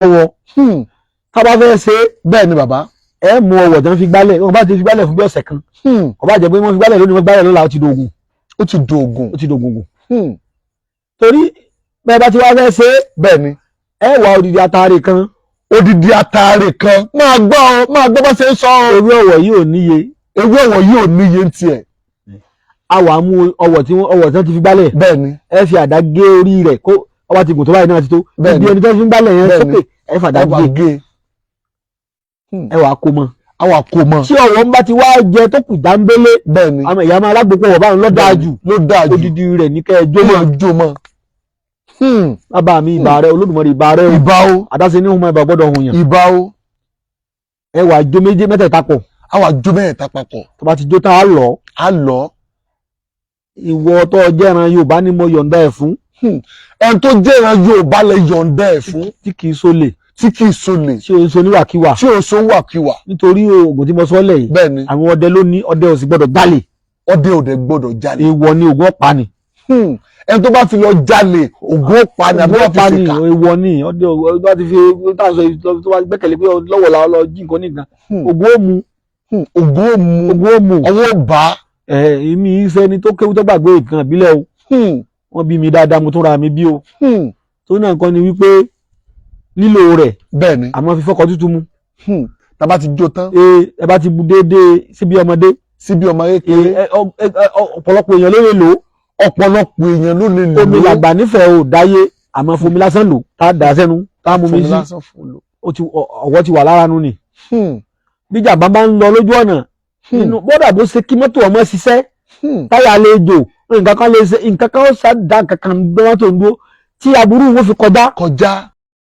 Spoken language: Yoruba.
ọwọ́ tá bá fẹ́ ṣe bẹ́ẹ̀ ni bàbá ẹ mú ọwọ́ tí wọ́n fi gbálẹ̀ wọ́n bá ti fi gbálẹ̀ fún bí ọ̀sẹ̀ kan kò bá jẹ́ pé wọ́n fi gbálẹ̀ lónìí wọ́n gbálẹ̀ lọ́la ó ti dogun torí bẹ́ẹ̀ bá ti wá fẹ́ ṣe bẹ́ẹ̀ ni ẹ wá odidi atare kan máa gbọ́ bá ṣe ń sọ ewé ọwọ́ yìí ò níye ń tiẹ̀ a wà mú ọwọ́ tí wọ́n ti fi gbálẹ̀ bẹ́ẹ̀ ni ẹ fi àdá gé orí rẹ̀ kó ọba ti gùn tó báyìí náà ti tó bí ẹni tó fi ń gbálẹ̀ yẹn sókè ẹ fàdá gé ẹ wà kó mọ tí ọwọ́ bá ti wá jẹ tó kù dáńbélé bẹ́ẹ̀ ni àmọ́ ìyá máa alágbèpọ̀ wọ̀ báwọn lọ́dáàjù odidi rẹ̀ ní kẹ́ ẹ jó mọ́ bàbá mi ìbà rẹ Olódùmarè ìbà rẹ o àdáṣe ní ọmọ ìbà gbọ́dọ̀ hùn yàn ẹ wà jó mẹ́tẹ̀ẹ̀ta pọ̀ tó bá ti jó tán á lọ ìwọ tó jẹ́ran Yorùbá ni mo yọ̀ǹda ẹ̀ fún ẹni tó jẹ́ran Yorùbá lè yọ̀ǹda ẹ̀ fún tí kì í sólè tí o so níwàkiwà nítorí oògùn tí mo sọ lẹ̀ yìí bẹ́ẹ̀ni àwọn ọdẹ ló ní ọdẹ ò sì gbọ́dọ̀ jalè èèwọ̀ ni oògùn ọ̀pá ni ẹni tó bá fi lọ jalè oògùn ọ̀pá ni àbí wọ́n fi ṣèkà èèwọ̀ ni ọdẹ bá ti fi táwọn tó bá gbẹ́kẹ̀lé pé lọ́wọ́ làwọn lọ jí nǹkan nìkan oògùn ó mu ọwọ́ bá èmi iṣẹ́ ni tó kéwú tó gbàgbé ìkan ìbílẹ̀ o wọ́n bí mi dáadáa mo tún ra mi bí o tó náà kọ́ ni wípé lílo rẹ̀ bẹ́ẹ̀ ni àmọ́ fífọ́kọ tútù mu tá bá ti jó tán ẹ bá ti bu déédéé síbi ọmọ kékeré ọ̀pọ̀lọpọ̀ èèyàn ló lè lò omi làgbà nífẹ̀ẹ́ ò dáyé àmọ́ fomi lásán lò tá a dà sẹ́nu tá a mú mi sí ọwọ́ ti wà lára nu ni bíjà bá ń lọ lójú ọ̀nà bọ́dà bó ṣe kí mọ́tò ọmọ ṣiṣẹ́ táyà lè jò nǹkan kan ó ṣàdá nǹkan kan gbọ́n tó ń dúró tí aburú wọn fi kọjá